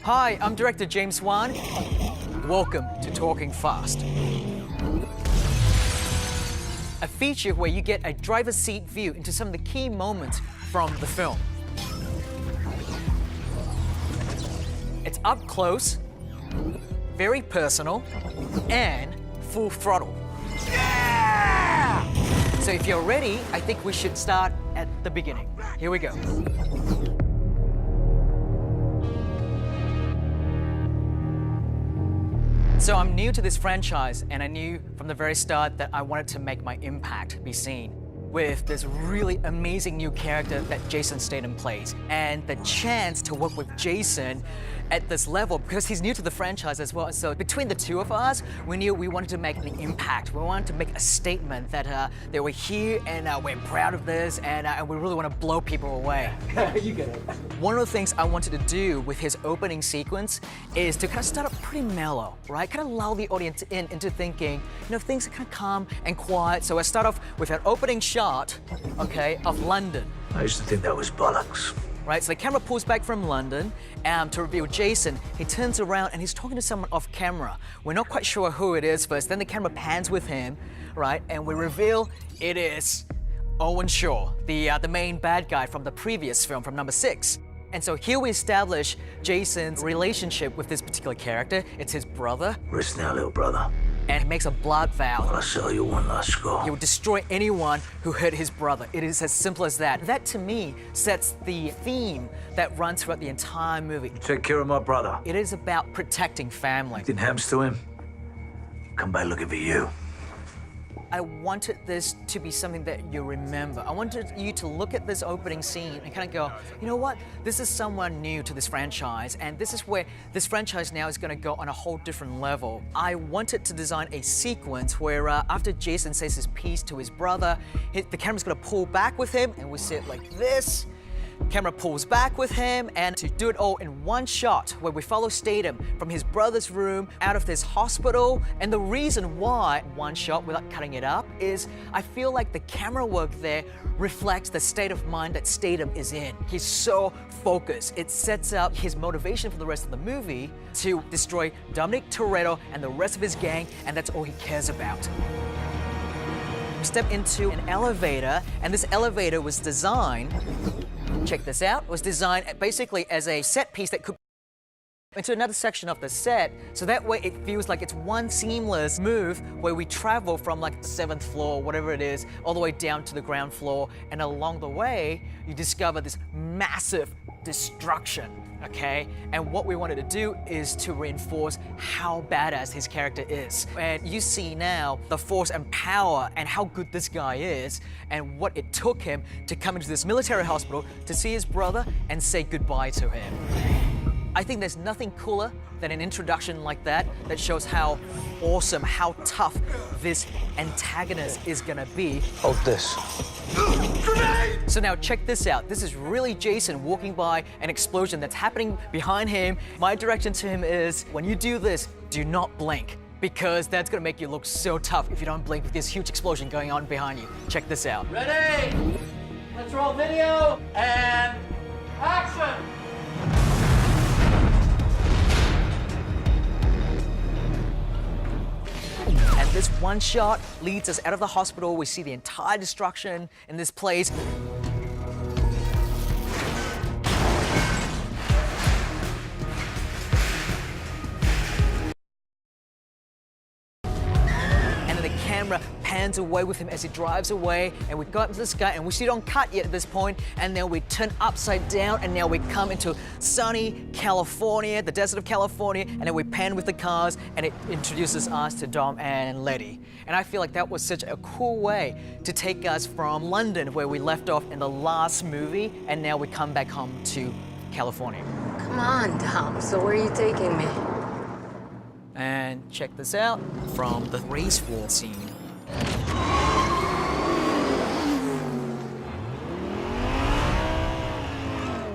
Hi, I'm director James Wan. Welcome to Talking Fast. A feature where you get a driver's seat view into some of the key moments from the film. It's up close, very personal, and full throttle. Yeah! So if you're ready, I think we should start at the beginning. Here we go. So I'm new to this franchise, and I knew from the very start that I wanted to make my impact be seen with this really amazing new character that Jason Statham plays. And the chance to work with Jason at this level, because he's new to the franchise as well. So between the two of us, we knew we wanted to make an impact. We wanted to make a statement that we're here and we're proud of this, and we really want to blow people away. You get it. One of the things I wanted to do with his opening sequence is to kind of start up pretty mellow, right? Kind of lull the audience into thinking, things are kind of calm and quiet. So I start off with an opening shot, okay, of London. I used to think that was bollocks. Right, so the camera pulls back from London to reveal Jason. He turns around and he's talking to someone off camera. We're not quite sure who it is first. Then the camera pans with him, right, and we reveal it is Owen Shaw, the main bad guy from the previous film, from number 6. And so here we establish Jason's relationship with this particular character. It's his brother. Rest now, little brother. And he makes a blood vow. I'll sell you one last score. He will destroy anyone who hurt his brother. It is as simple as that. That, to me, sets the theme that runs throughout the entire movie. You take care of my brother. It is about protecting family. Didn't hams to him. Come by looking for you. I wanted this to be something that you remember. I wanted you to look at this opening scene and kind of go, you know what? This is someone new to this franchise, and this is where this franchise now is going to go on a whole different level. I wanted to design a sequence where after Jason says his piece to his brother, the camera's going to pull back with him, and we sit like this. Camera pulls back with him, and to do it all in one shot where we follow Statham from his brother's room out of this hospital. And the reason why one shot without cutting it up is I feel like the camera work there reflects the state of mind that Statham is in. He's so focused. It sets up his motivation for the rest of the movie to destroy Dominic Toretto and the rest of his gang, and that's all he cares about. Step into an elevator, and this elevator was designed, check this out, was designed basically as a set piece that could into another section of the set, so that way it feels like it's one seamless move where we travel from like the 7th floor, whatever it is, all the way down to the ground floor, and along the way you discover this massive destruction. Okay, and what we wanted to do is to reinforce how badass his character is. And you see now the force and power and how good this guy is, and what it took him to come into this military hospital to see his brother and say goodbye to him. I think there's nothing cooler than an introduction like that that shows how awesome, how tough this antagonist is gonna be. Hold this. So now check this out. This is really Jason walking by an explosion that's happening behind him. My direction to him is, when you do this, do not blink, because that's gonna make you look so tough if you don't blink with this huge explosion going on behind you. Check this out. Ready? Let's roll video and action! And this one shot leads us out of the hospital. We see the entire destruction in this place. And then the camera pans away with him as he drives away, and we go up to the sky, and we see it on cut yet at this point, and then we turn upside down, and now we come into sunny California, the desert of California, and then we pan with the cars, and it introduces us to Dom and Letty. And I feel like that was such a cool way to take us from London, where we left off in the last movie, and now we come back home to California. Come on, Dom, so where are you taking me? And check this out from the race war scene.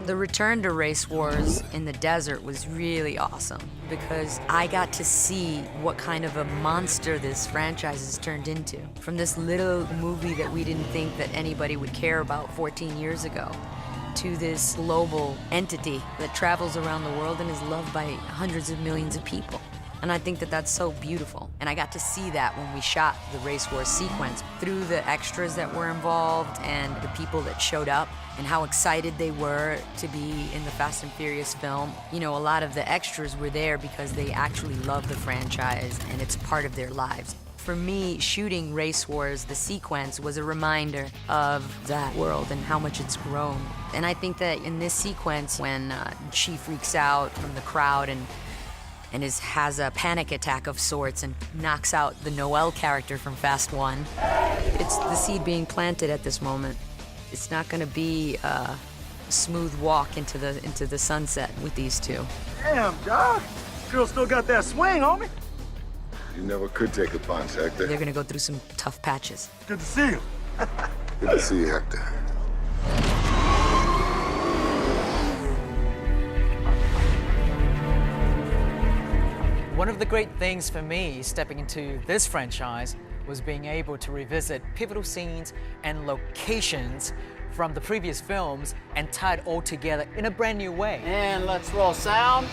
The return to Race Wars in the desert was really awesome because I got to see what kind of a monster this franchise has turned into. From this little movie that we didn't think that anybody would care about 14 years ago to this global entity that travels around the world and is loved by hundreds of millions of people. And I think that that's so beautiful. And I got to see that when we shot the race war sequence through the extras that were involved and the people that showed up and how excited they were to be in the Fast and Furious film. You know, a lot of the extras were there because they actually love the franchise and it's part of their lives. For me, shooting Race Wars, the sequence, was a reminder of that world and how much it's grown. And I think that in this sequence, when she freaks out from the crowd and has a panic attack of sorts and knocks out the Noelle character from Fast 1. It's the seed being planted at this moment. It's not gonna be a smooth walk into the sunset with these two. Damn, dog. Girl still got that swing, homie. You never could take a punch, Hector. They're gonna go through some tough patches. Good to see you. Good to see you, Hector. One of the great things for me stepping into this franchise was being able to revisit pivotal scenes and locations from the previous films and tie it all together in a brand new way. And let's roll sound.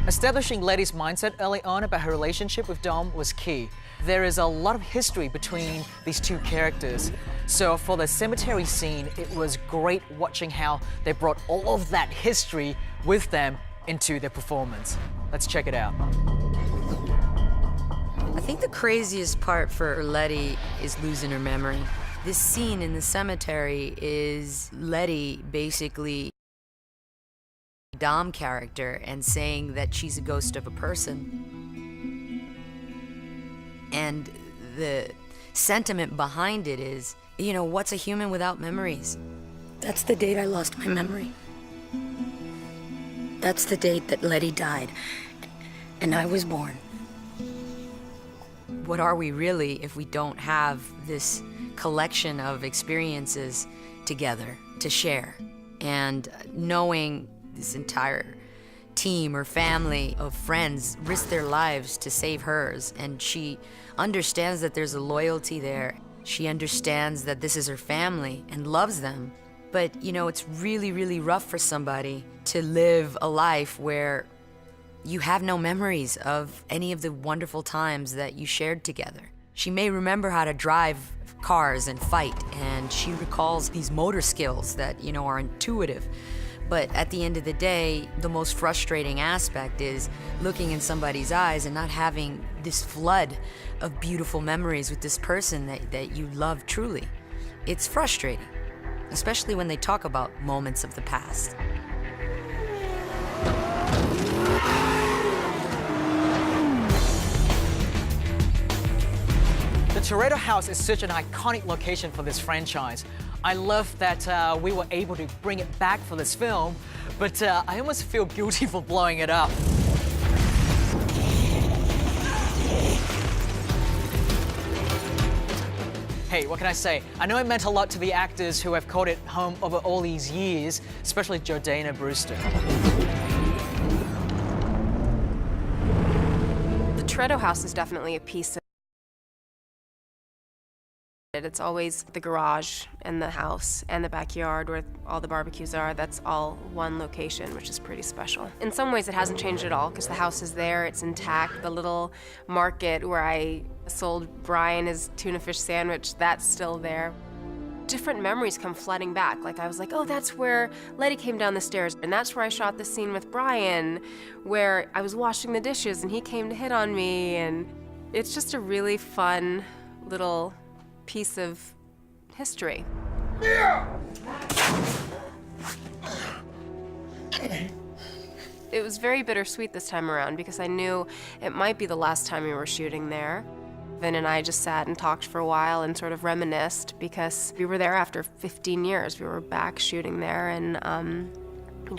Establishing Letty's mindset early on about her relationship with Dom was key. There is a lot of history between these two characters. So for the cemetery scene, it was great watching how they brought all of that history with them into their performance. Let's check it out. I think the craziest part for Letty is losing her memory. This scene in the cemetery is Letty basically Dom character and saying that she's a ghost of a person. And the sentiment behind it is, you know, what's a human without memories? That's the date I lost my memory. That's the date that Letty died, and I was born. What are we really if we don't have this collection of experiences together to share? And knowing this entire team or family of friends risk their lives to save hers, and she understands that there's a loyalty there. She understands that this is her family and loves them. But, you know, it's really, really rough for somebody to live a life where you have no memories of any of the wonderful times that you shared together. She may remember how to drive cars and fight, and she recalls these motor skills that, you know, are intuitive. But at the end of the day, the most frustrating aspect is looking in somebody's eyes and not having this flood of beautiful memories with this person that you love truly. It's frustrating, especially when they talk about moments of the past. The Toretto House is such an iconic location for this franchise. I love that we were able to bring it back for this film, but I almost feel guilty for blowing it up. Hey, what can I say? I know it meant a lot to the actors who have called it home over all these years, especially Jordana Brewster. The Toretto House is definitely a piece of it. It's always the garage and the house and the backyard where all the barbecues are. That's all one location, which is pretty special. In some ways, it hasn't changed at all because the house is there, it's intact. The little market where I sold Brian his tuna fish sandwich, that's still there. Different memories come flooding back. Like I was like, oh, that's where Letty came down the stairs. And that's where I shot the scene with Brian, where I was washing the dishes and he came to hit on me. And it's just a really fun little piece of history. It was very bittersweet this time around because I knew it might be the last time we were shooting there. Vin and I just sat and talked for a while and sort of reminisced because we were there after 15 years. We were back shooting there and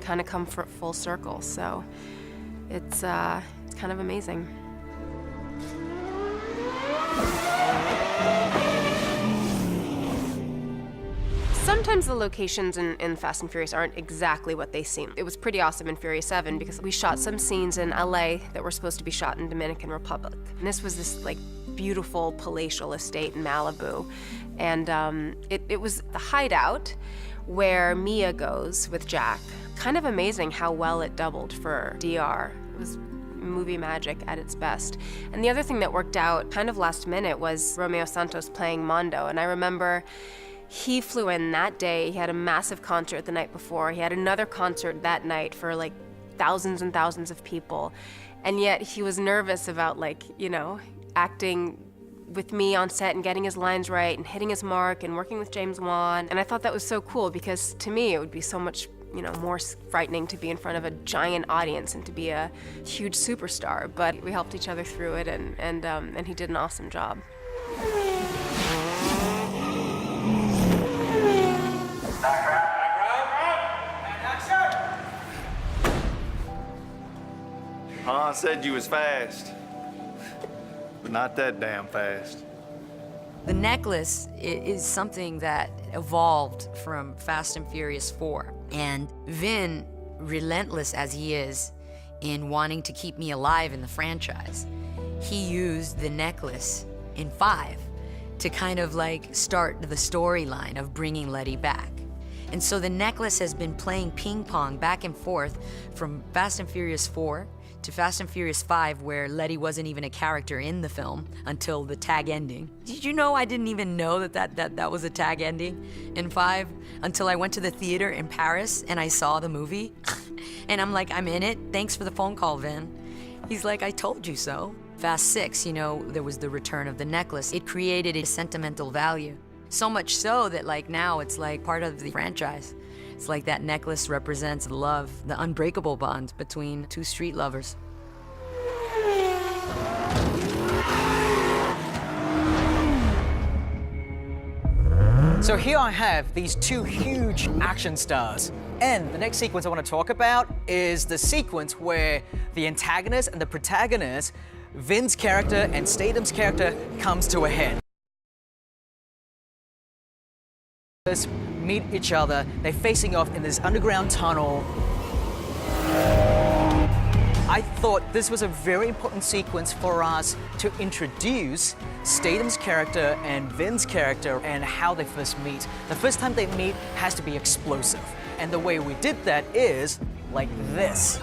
kind of come full circle. So it's kind of amazing. Sometimes the locations in Fast and Furious aren't exactly what they seem. It was pretty awesome in Furious 7 because we shot some scenes in LA that were supposed to be shot in Dominican Republic. And this was this like beautiful palatial estate in Malibu. And it was the hideout where Mia goes with Jack. Kind of amazing how well it doubled for DR. It was movie magic at its best. And the other thing that worked out kind of last minute was Romeo Santos playing Mondo. And I remember he flew in that day. He had a massive concert the night before. He had another concert that night for like thousands and thousands of people. And yet he was nervous about, like, you know, acting with me on set and getting his lines right and hitting his mark and working with James Wan. And I thought that was so cool because to me it would be so much, you know, more frightening to be in front of a giant audience and to be a huge superstar. But we helped each other through it, and he did an awesome job. Han said you was fast, but not that damn fast. The necklace is something that evolved from Fast and Furious 4. And Vin, relentless as he is in wanting to keep me alive in the franchise, he used the necklace in 5 to kind of like start the storyline of bringing Letty back. And so the necklace has been playing ping pong back and forth from Fast and Furious 4 to Fast and Furious 5, where Letty wasn't even a character in the film until the tag ending. Did you know I didn't even know that was a tag ending in 5 until I went to the theater in Paris and I saw the movie? And I'm like, I'm in it. Thanks for the phone call, Vin. He's like, I told you so. Fast 6, you know, there was the return of the necklace. It created a sentimental value. So much so that like now it's like part of the franchise. It's like that necklace represents love, the unbreakable bond between two street lovers. So here I have these two huge action stars. And the next sequence I want to talk about is the sequence where the antagonist and the protagonist, Vin's character and Statham's character, comes to a head. Meet each other, they're facing off in this underground tunnel. I thought this was a very important sequence for us to introduce Statham's character and Vin's character and how they first meet. The first time they meet has to be explosive. And the way we did that is like this.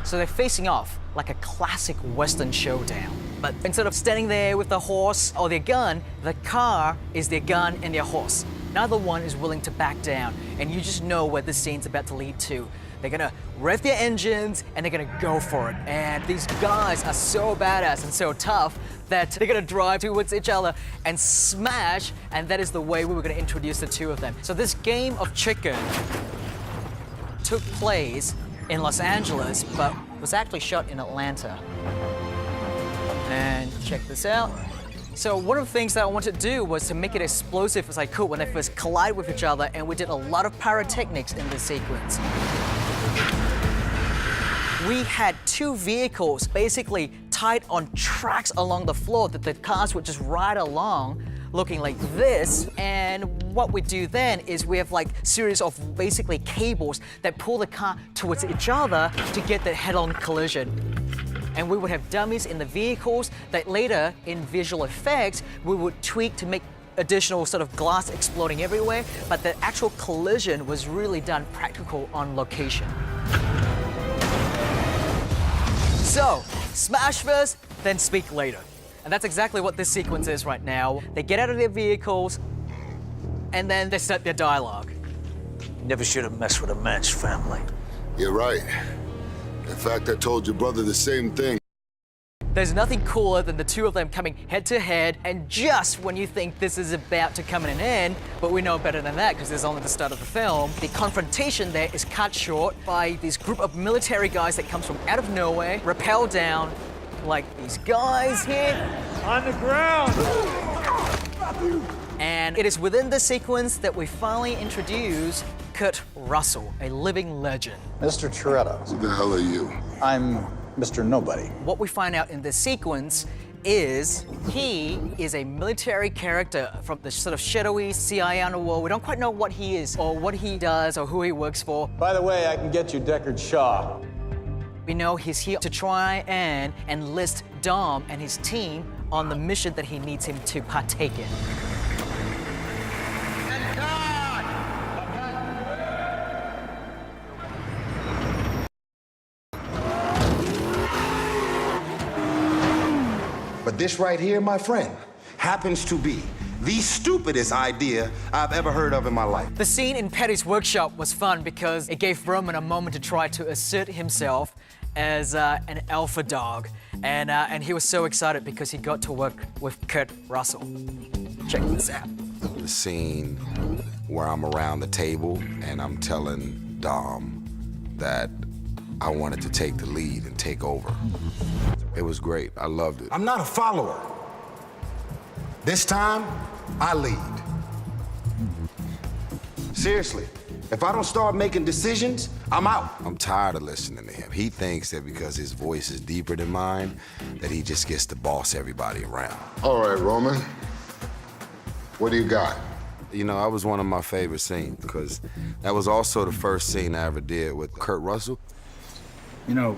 So they're facing off like a classic Western showdown. But instead of standing there with the horse or their gun, the car is their gun and their horse. Neither one is willing to back down, and you just know where this scene's about to lead to. They're gonna rev their engines and they're gonna go for it. And these guys are so badass and so tough that they're gonna drive towards each other and smash, and that is the way we were gonna introduce the two of them. So this game of chicken took place in Los Angeles, but was actually shot in Atlanta. And check this out. So one of the things that I wanted to do was to make it as explosive as I could when they first collide with each other, and we did a lot of pyrotechnics in this sequence. We had two vehicles basically tied on tracks along the floor that the cars would just ride along, looking like this. And what we do then is we have like series of basically cables that pull the car towards each other to get the head-on collision. And we would have dummies in the vehicles that later, in visual effects, we would tweak to make additional sort of glass exploding everywhere, but the actual collision was really done practical on location. So, smash first, then speak later. And that's exactly what this sequence is right now. They get out of their vehicles, and then they start their dialogue. Never should have messed with a man's family. You're right. In fact, I told your brother the same thing. There's nothing cooler than the two of them coming head to head, and just when you think this is about to come in an end, but we know better than that because this is only the start of the film, the confrontation there is cut short by this group of military guys that comes from out of nowhere, rappel down, like these guys here. On the ground! And it is within this sequence that we finally introduce Kurt Russell, a living legend. Mr. Toretto. Who the hell are you? I'm Mr. Nobody. What we find out in this sequence is he is a military character from the sort of shadowy CIA underworld. We don't quite know what he is or what he does or who he works for. By the way, I can get you Deckard Shaw. We know he's here to try and enlist Dom and his team on the mission that he needs him to partake in. But this right here, my friend, happens to be the stupidest idea I've ever heard of in my life. The scene in Patty's workshop was fun because it gave Roman a moment to try to assert himself as an alpha dog. And he was so excited because he got to work with Kurt Russell. Check this out. The scene where I'm around the table and I'm telling Dom that I wanted to take the lead and take over. It was great. I loved it. I'm not a follower. This time, I lead. Seriously, if I don't start making decisions, I'm out. I'm tired of listening to him. He thinks that because his voice is deeper than mine, that he just gets to boss everybody around. All right, Roman. What do you got? You know, that was one of my favorite scenes because that was also the first scene I ever did with Kurt Russell. You know,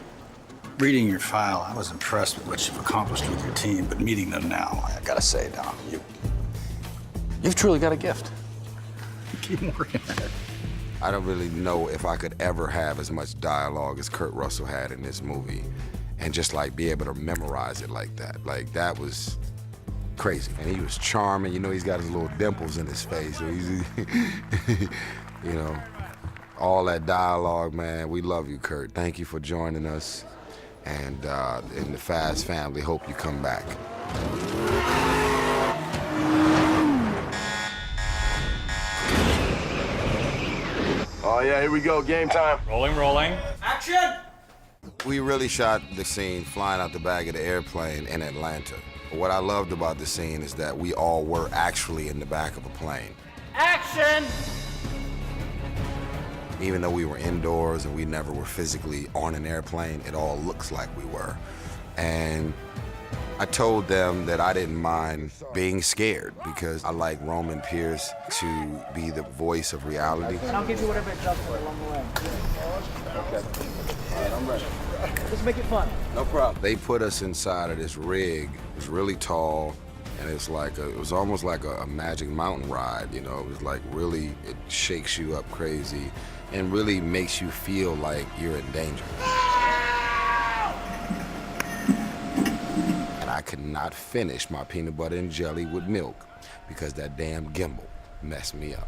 reading your file, I was impressed with what you've accomplished with your team, but meeting them now, I gotta say, Dom, you've truly got a gift. Keep working at it. I don't really know if I could ever have as much dialogue as Kurt Russell had in this movie and just like be able to memorize it like that. Like that was crazy. And he was charming. You know, he's got his little dimples in his face. So he's, you know, all that dialogue, man. We love you, Kurt. Thank you for joining us. And in the Fast family, hope you come back. Oh yeah, here we go, game time. Rolling. Action! We really shot the scene flying out the back of the airplane in Atlanta. What I loved about the scene is that we all were actually in the back of a plane. Action! Even though we were indoors and we never were physically on an airplane, it all looks like we were. And I told them that I didn't mind being scared because I like Roman Pierce to be the voice of reality. And I'll give you whatever adjustment along the way. Okay. All right, I'm ready. Let's make it fun. No problem. They put us inside of this rig. It was really tall, and it's like it was almost like a Magic Mountain ride, you know? It was like really, it shakes you up crazy and really makes you feel like you're in danger. And I could not finish my peanut butter and jelly with milk because that damn gimbal messed me up.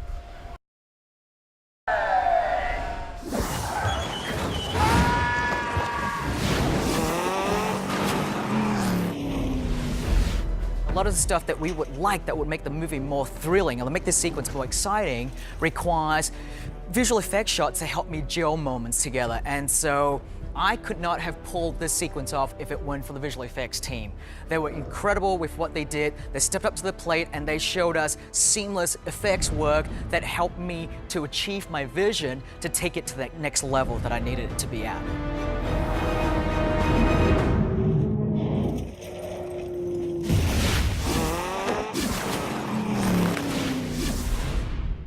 A lot of the stuff that we would like that would make the movie more thrilling or make the sequence more exciting requires visual effects shots to help me gel moments together. And so I could not have pulled this sequence off if it weren't for the visual effects team. They were incredible with what they did. They stepped up to the plate and they showed us seamless effects work that helped me to achieve my vision to take it to that next level that I needed it to be at.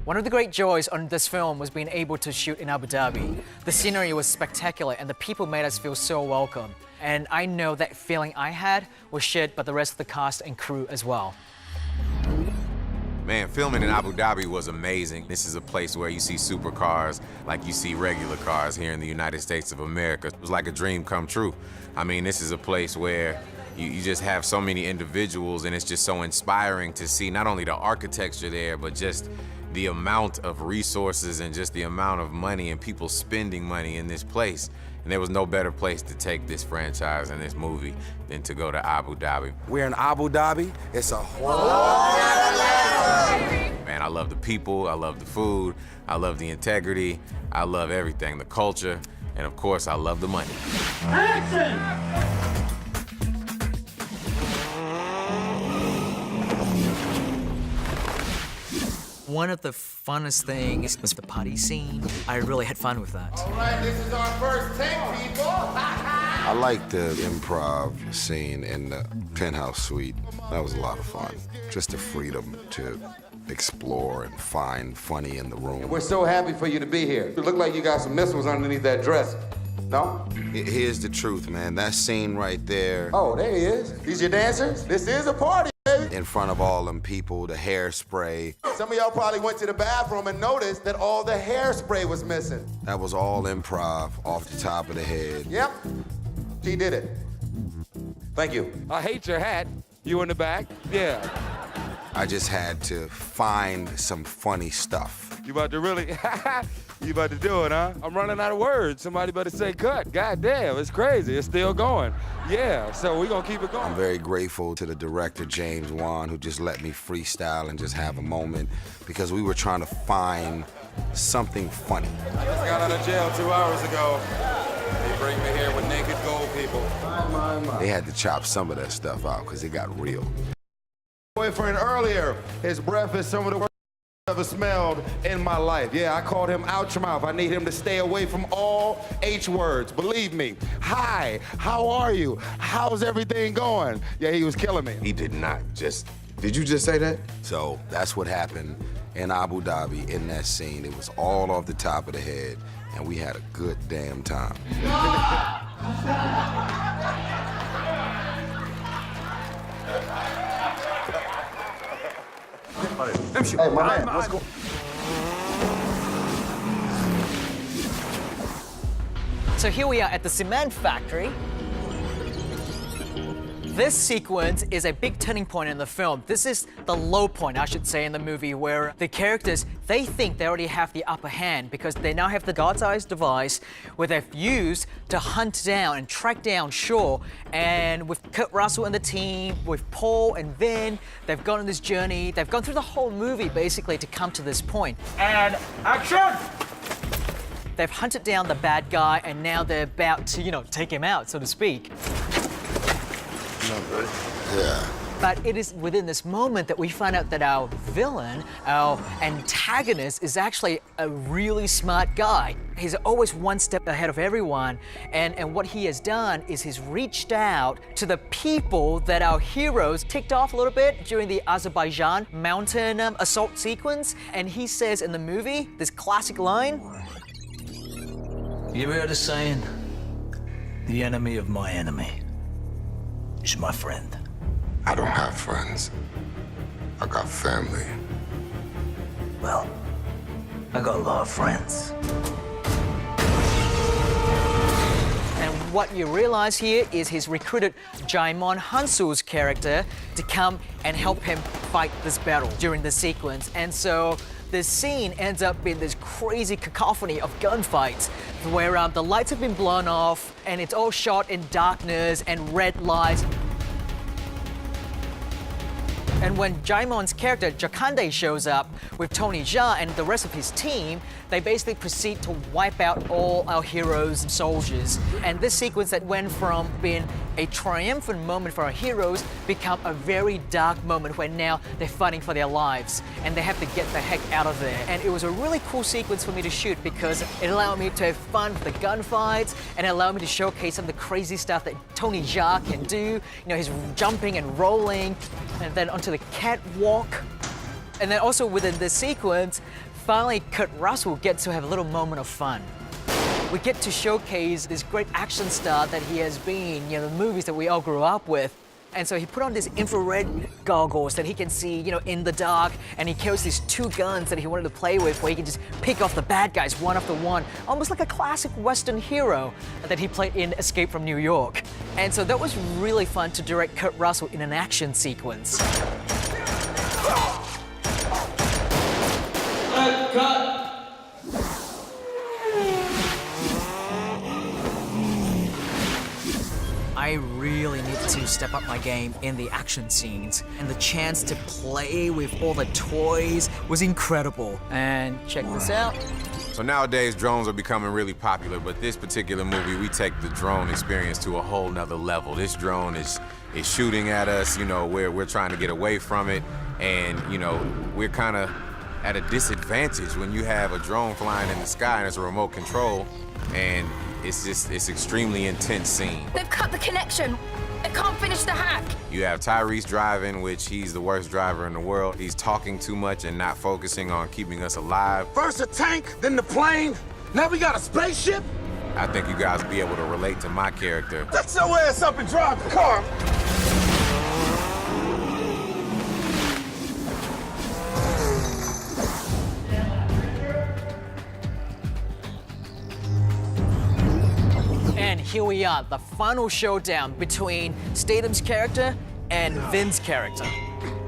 One of the great joys on this film was being able to shoot in Abu Dhabi. The scenery was spectacular and the people made us feel so welcome. And I know that feeling I had was shared by the rest of the cast and crew as well. Man, filming in Abu Dhabi was amazing. This is a place where you see supercars like you see regular cars here in the United States of America. It was like a dream come true. I mean, this is a place where you just have so many individuals and it's just so inspiring to see not only the architecture there, but just the amount of resources and just the amount of money and people spending money in this place. And there was no better place to take this franchise and this movie than to go to Abu Dhabi. We're in Abu Dhabi. It's a whole Man, I love the people, I love the food, I love the integrity, I love everything, the culture, and of course, I love the money. Action! One of the funnest things was the party scene. I really had fun with that. All right, this is our first take, people. I like the improv scene in the penthouse suite. That was a lot of fun. Just the freedom to explore and find funny in the room. We're so happy for you to be here. You look like you got some missiles underneath that dress. No? Here's the truth, man. That scene right there. Oh, there he is. These your dancers? This is a party, baby. In front of all them people, the hairspray. Some of y'all probably went to the bathroom and noticed that all the hairspray was missing. That was all improv, off the top of the head. Yep, he did it. Thank you. I hate your hat. You in the back? Yeah. I just had to find some funny stuff. You about to really, you about to do it, huh? I'm running out of words. Somebody better say cut. God damn, it's crazy. It's still going. Yeah, so we're gonna keep it going. I'm very grateful to the director, James Wan, who just let me freestyle and just have a moment, because we were trying to find something funny. I just got out of jail 2 hours ago. They bring me here with naked gold people. They had to chop some of that stuff out because it got real. Boyfriend earlier, his breath is some of the worst I've ever smelled in my life. Yeah, I called him out your mouth. I need him to stay away from all H words. Believe me. Hi, how are you? How's everything going? Yeah, he was killing me. He did not just, did you just say that? So that's what happened in Abu Dhabi in that scene. It was all off the top of the head, and we had a good damn time. Hey, my man, what's going on? So here we are at the cement factory. This sequence is a big turning point in the film. This is the low point, I should say, in the movie, where the characters, they think they already have the upper hand because they now have the God's Eyes device where they've used to hunt down and track down Shaw. And with Kurt Russell and the team, with Paul and Vin, they've gone on this journey. They've gone through the whole movie, basically, to come to this point. And action! They've hunted down the bad guy, and now they're about to, take him out, so to speak. Yeah. But it is within this moment that we find out that our villain, our antagonist, is actually a really smart guy. He's always one step ahead of everyone, and what he has done is he's reached out to the people that our heroes ticked off a little bit during the Azerbaijan mountain assault sequence, and he says in the movie, this classic line, You ever heard the saying, the enemy of my enemy is my friend? I don't have friends. I got family. Well, I got a lot of friends. And what you realize here is he's recruited Jaimon Hansu's character to come and help him fight this battle during the sequence. And so this scene ends up being this crazy cacophony of gunfights where the lights have been blown off and it's all shot in darkness and red lights. And when Jaimon's character, Jakande, shows up with Tony Jaa and the rest of his team, they basically proceed to wipe out all our heroes and soldiers. And this sequence that went from being a triumphant moment for our heroes become a very dark moment where now they're fighting for their lives and they have to get the heck out of there. And it was a really cool sequence for me to shoot because it allowed me to have fun with the gunfights and it allowed me to showcase some of the crazy stuff that Tony Jaa can do. He's jumping and rolling and then onto the catwalk. And then also within this sequence, finally Kurt Russell gets to have a little moment of fun. We get to showcase this great action star that he has been, the movies that we all grew up with. And so he put on these infrared goggles that he can see, in the dark, and he carries these two guns that he wanted to play with where he can just pick off the bad guys one after one, almost like a classic Western hero that he played in Escape from New York. And so that was really fun to direct Kurt Russell in an action sequence. Cut! I really need to step up my game in the action scenes, and the chance to play with all the toys was incredible. And check this out. So nowadays, drones are becoming really popular, but this particular movie, we take the drone experience to a whole nother level. This drone is shooting at us, we're trying to get away from it, and, we're kind of at a disadvantage when you have a drone flying in the sky and it's a remote control, and it's extremely intense scene. They've cut the connection. They can't finish the hack. You have Tyrese driving, which he's the worst driver in the world. He's talking too much and not focusing on keeping us alive. First a tank, then the plane. Now we got a spaceship? I think you guys will be able to relate to my character. Shut your ass up and drive the car. And here we are, the final showdown between Statham's character and Vin's character.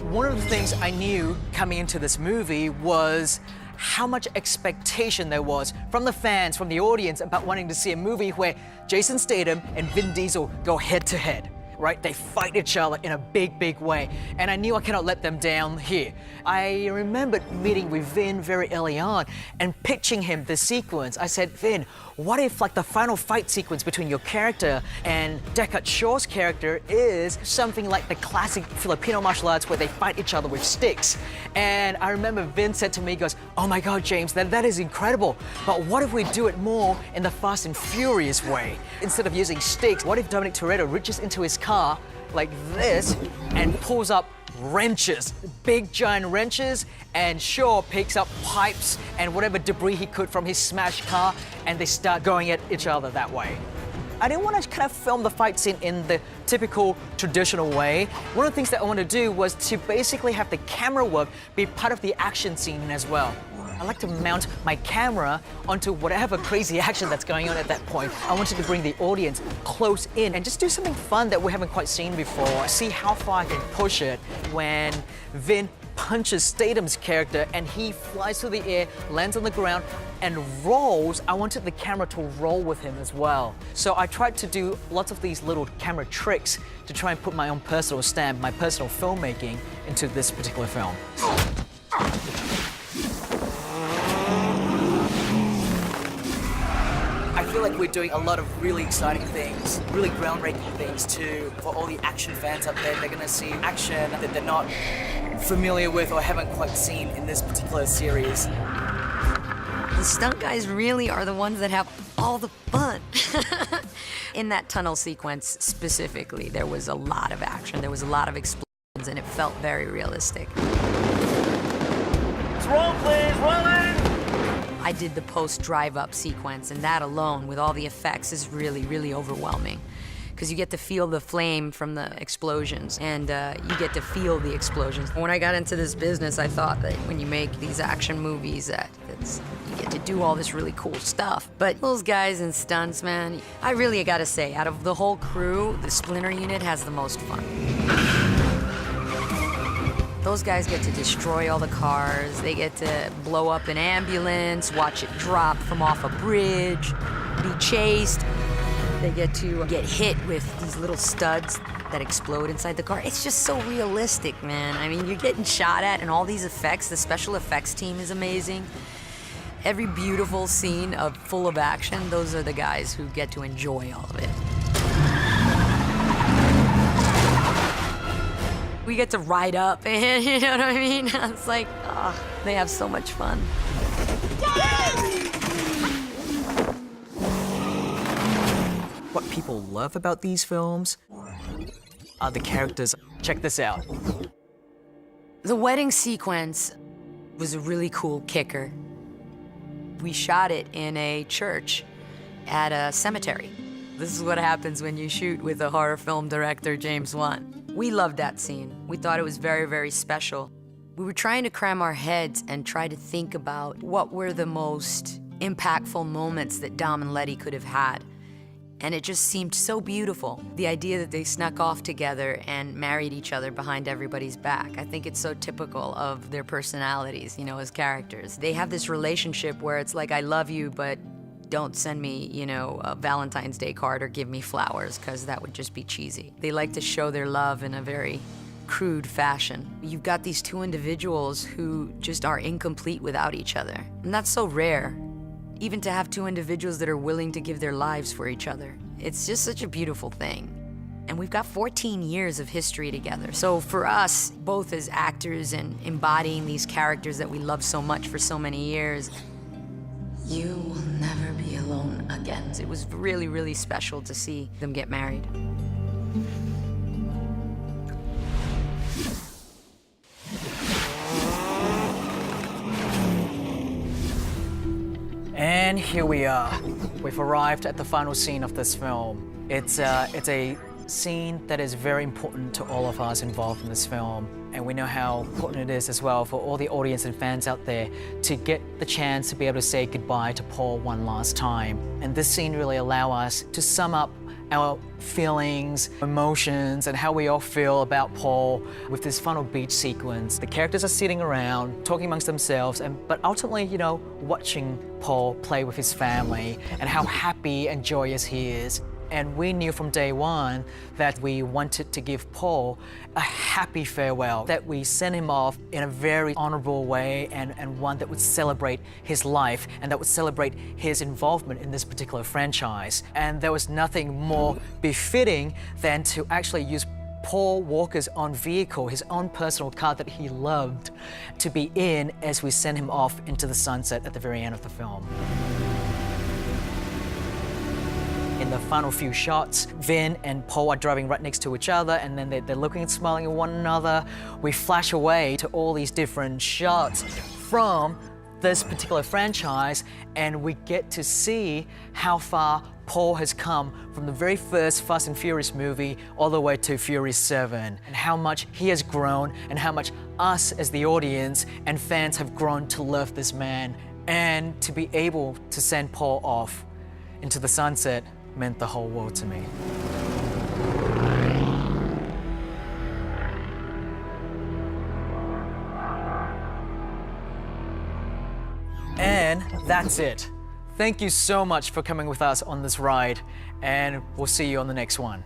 One of the things I knew coming into this movie was how much expectation there was from the fans, from the audience, about wanting to see a movie where Jason Statham and Vin Diesel go head to head, right? They fight each other in a big, big way. And I knew I cannot let them down here. I remembered meeting with Vin very early on and pitching him this sequence. I said, Vin, what if like the final fight sequence between your character and Deckard Shaw's character is something like the classic Filipino martial arts where they fight each other with sticks? And I remember Vin said to me, he goes, oh my God, James, that is incredible. But what if we do it more in the Fast and Furious way? Instead of using sticks, what if Dominic Toretto reaches into his car like this and pulls up wrenches, big giant wrenches, and Shaw picks up pipes and whatever debris he could from his smashed car, and they start going at each other that way. I didn't want to kind of film the fight scene in the typical traditional way. One of the things that I wanted to do was to basically have the camera work be part of the action scene as well. I like to mount my camera onto whatever crazy action that's going on at that point. I wanted to bring the audience close in and just do something fun that we haven't quite seen before. See how far I can push it when Vin punches Statham's character and he flies through the air, lands on the ground, and rolls. I wanted the camera to roll with him as well. So I tried to do lots of these little camera tricks to try and put my own personal stamp, my personal filmmaking into this particular film. I feel like we're doing a lot of really exciting things, really groundbreaking things too. For all the action fans out there, they're gonna see action that they're not familiar with or haven't quite seen in this particular series. The stunt guys really are the ones that have all the fun. In that tunnel sequence specifically, there was a lot of action, there was a lot of explosions, and it felt very realistic. Roll, please, rolling! I did the post drive-up sequence, and that alone, with all the effects, is really, really overwhelming. Because you get to feel the flame from the explosions, and you get to feel the explosions. When I got into this business, I thought that when you make these action movies, you get to do all this really cool stuff. But those guys in stunts, man, I really gotta say, out of the whole crew, the Splinter unit has the most fun. Those guys get to destroy all the cars, they get to blow up an ambulance, watch it drop from off a bridge, be chased. They get to get hit with these little studs that explode inside the car. It's just so realistic, man. I mean, you're getting shot at, and all these effects, the special effects team is amazing. Every beautiful scene full of action, those are the guys who get to enjoy all of it. We get to ride up, and you know what I mean? It's like, oh, they have so much fun. What people love about these films are the characters. Check this out. The wedding sequence was a really cool kicker. We shot it in a church at a cemetery. This is what happens when you shoot with a horror film director, James Wan. We loved that scene. We thought it was very, very special. We were trying to cram our heads and try to think about what were the most impactful moments that Dom and Letty could have had. And it just seemed so beautiful. The idea that they snuck off together and married each other behind everybody's back. I think it's so typical of their personalities, you know, as characters. They have this relationship where it's like, I love you, but don't send me, you know, a Valentine's Day card or give me flowers, because that would just be cheesy. They like to show their love in a very crude fashion. You've got these two individuals who just are incomplete without each other. And that's so rare. Even to have two individuals that are willing to give their lives for each other. It's just such a beautiful thing. And we've got 14 years of history together. So for us, both as actors and embodying these characters that we love so much for so many years, you will never be alone again. It was really, really special to see them get married. And here we are. We've arrived at the final scene of this film. It's a scene that is very important to all of us involved in this film. And we know how important it is as well for all the audience and fans out there to get the chance to be able to say goodbye to Paul one last time. And this scene really allows us to sum up our feelings, emotions, and how we all feel about Paul with this final beach sequence. The characters are sitting around, talking amongst themselves, but ultimately, you know, watching Paul play with his family and how happy and joyous he is. And we knew from day one that we wanted to give Paul a happy farewell, that we sent him off in a very honorable way and one that would celebrate his life and that would celebrate his involvement in this particular franchise. And there was nothing more befitting than to actually use Paul Walker's own vehicle, his own personal car that he loved, to be in as we sent him off into the sunset at the very end of the film. In the final few shots, Vin and Paul are driving right next to each other, and then they're looking and smiling at one another. We flash away to all these different shots from this particular franchise, and we get to see how far Paul has come from the very first Fast and Furious movie all the way to Furious 7, and how much he has grown and how much us as the audience and fans have grown to love this man. And to be able to send Paul off into the sunset meant the whole world to me. And that's it. Thank you so much for coming with us on this ride, and we'll see you on the next one.